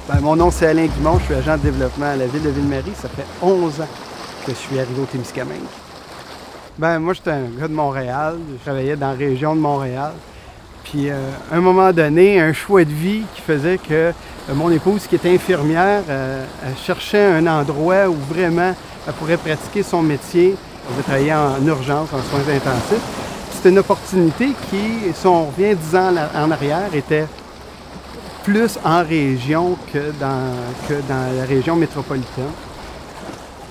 Ben, mon nom, c'est Alain Guimond. Je suis agent de développement à la ville de Ville-Marie. Ça fait 11 ans que je suis arrivé au Témiscamingue. Ben, moi, j'étais un gars de Montréal. Je travaillais dans la région de Montréal. Puis, à un moment donné, un choix de vie qui faisait que mon épouse, qui était infirmière, elle cherchait un endroit où vraiment elle pourrait pratiquer son métier. Elle travaillait en urgence, en soins intensifs. C'était une opportunité qui, si on revient 10 ans en arrière, était plus en région que dans la région métropolitaine.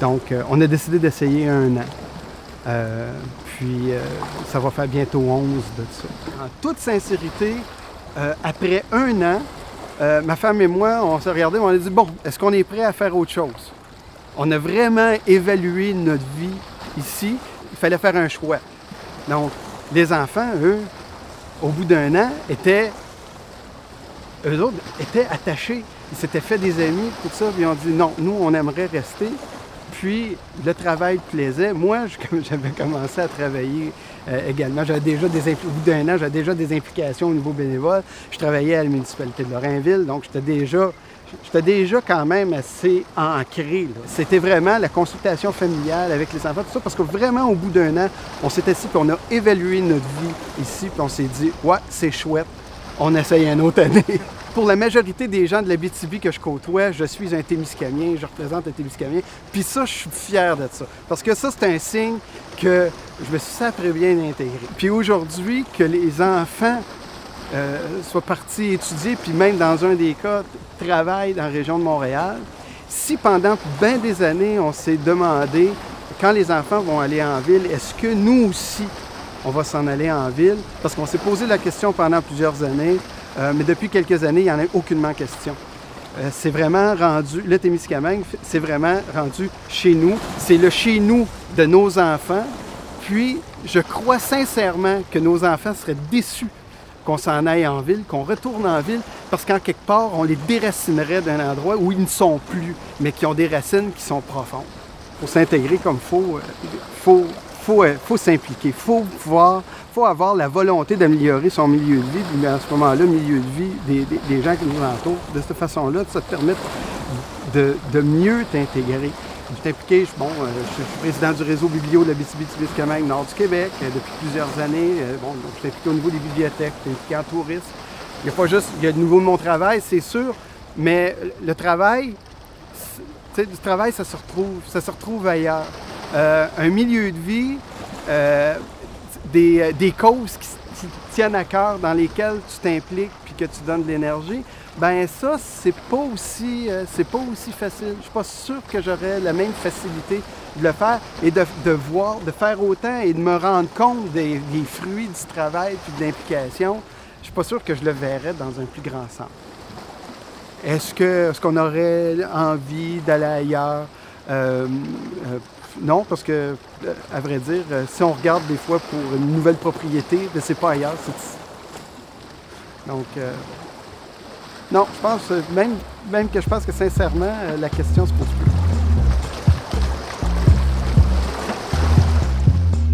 Donc, on a décidé d'essayer 1 an. Puis, ça va faire bientôt 11 de ça. En toute sincérité, après 1 an, ma femme et moi, on s'est regardé et on a dit, bon, est-ce qu'on est prêt à faire autre chose? On a vraiment évalué notre vie ici. Il fallait faire un choix. Donc, les enfants, eux, au bout d'1 an, eux autres étaient attachés. Ils s'étaient fait des amis, tout ça, puis ils ont dit non, nous, on aimerait rester. Puis, le travail plaisait. Moi, j'avais commencé à travailler également. J'avais déjà au bout d'1 an, j'avais déjà des implications au niveau bénévole. Je travaillais à la municipalité de Lorrainville, donc j'étais déjà quand même assez ancré. C'était vraiment la consultation familiale avec les enfants, tout ça, parce que vraiment, au bout d'1 an, on s'est assis puis on a évalué notre vie ici, puis on s'est dit, ouais, c'est chouette, on essaye une autre année. Pour la majorité des gens de l'Abitibi que je côtoie, je suis un Témiscamien, je représente un Témiscamien, puis ça, je suis fier de ça. Parce que ça, c'est un signe que je me suis sacré bien intégré. Puis aujourd'hui, que les enfants soient partis étudier, puis même dans un des cas, travaillent dans la région de Montréal, si pendant bien des années, on s'est demandé, quand les enfants vont aller en ville, est-ce que nous aussi, on va s'en aller en ville? Parce qu'on s'est posé la question pendant plusieurs années, mais depuis quelques années, il n'y en a aucunement question. C'est vraiment rendu, le Témiscamingue, c'est vraiment rendu chez nous. C'est le chez nous de nos enfants. Puis, je crois sincèrement que nos enfants seraient déçus qu'on s'en aille en ville, qu'on retourne en ville, parce qu'en quelque part, on les déracinerait d'un endroit où ils ne sont plus, mais qui ont des racines qui sont profondes. Pour s'intégrer comme faut s'impliquer, faut avoir la volonté d'améliorer son milieu de vie, mais à ce moment-là, le milieu de vie des gens qui nous entourent. De cette façon-là, ça te permet de mieux t'intégrer. Je suis impliqué, je suis président du réseau biblio de l'Abitibi-Témiscamingue Nord du Québec depuis plusieurs années. Donc, je suis impliqué au niveau des bibliothèques, je suis impliqué en tourisme. Il n'y a pas juste, il y a le niveau de mon travail, c'est sûr, mais le travail, du travail, ça se retrouve ailleurs. Un milieu de vie, des causes qui tiennent à cœur, dans lesquelles tu t'impliques puis que tu donnes de l'énergie, ben ça, c'est pas aussi facile. Je suis pas sûr que j'aurais la même facilité de le faire et de faire autant et de me rendre compte des fruits du travail puis de l'implication. Je suis pas sûr que je le verrais dans un plus grand sens. Est-ce qu'on aurait envie d'aller ailleurs? Non, parce que, à vrai dire, si on regarde des fois pour une nouvelle propriété, c'est pas ailleurs, c'est ici. Donc, non, je pense, même que je pense que sincèrement, la question se pose plus.